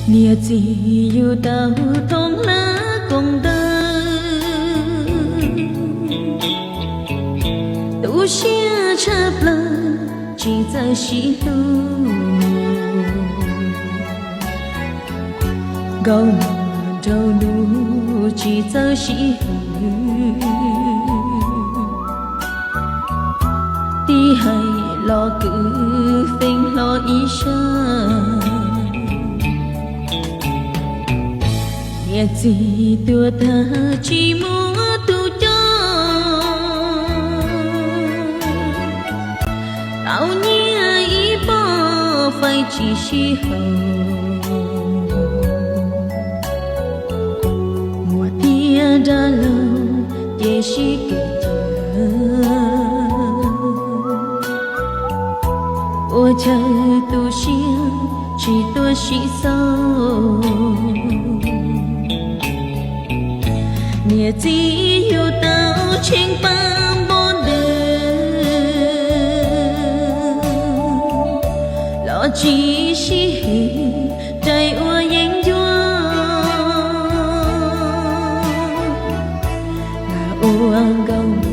Nia chỉ yêu tao thông lá cùng đời tu xia chấp lời chỉ在西路高đầu路chỉ在西路đi hay lo cứ phình lo ý sơn nhẹ gì tua ta chỉ muốn tu cho tao nhia ý bỏ phải chỉ si hầu mùa tia đã lâu để si kể我这独行只多洗手，你只有到情帮我的，老只是在我眼中，那我高。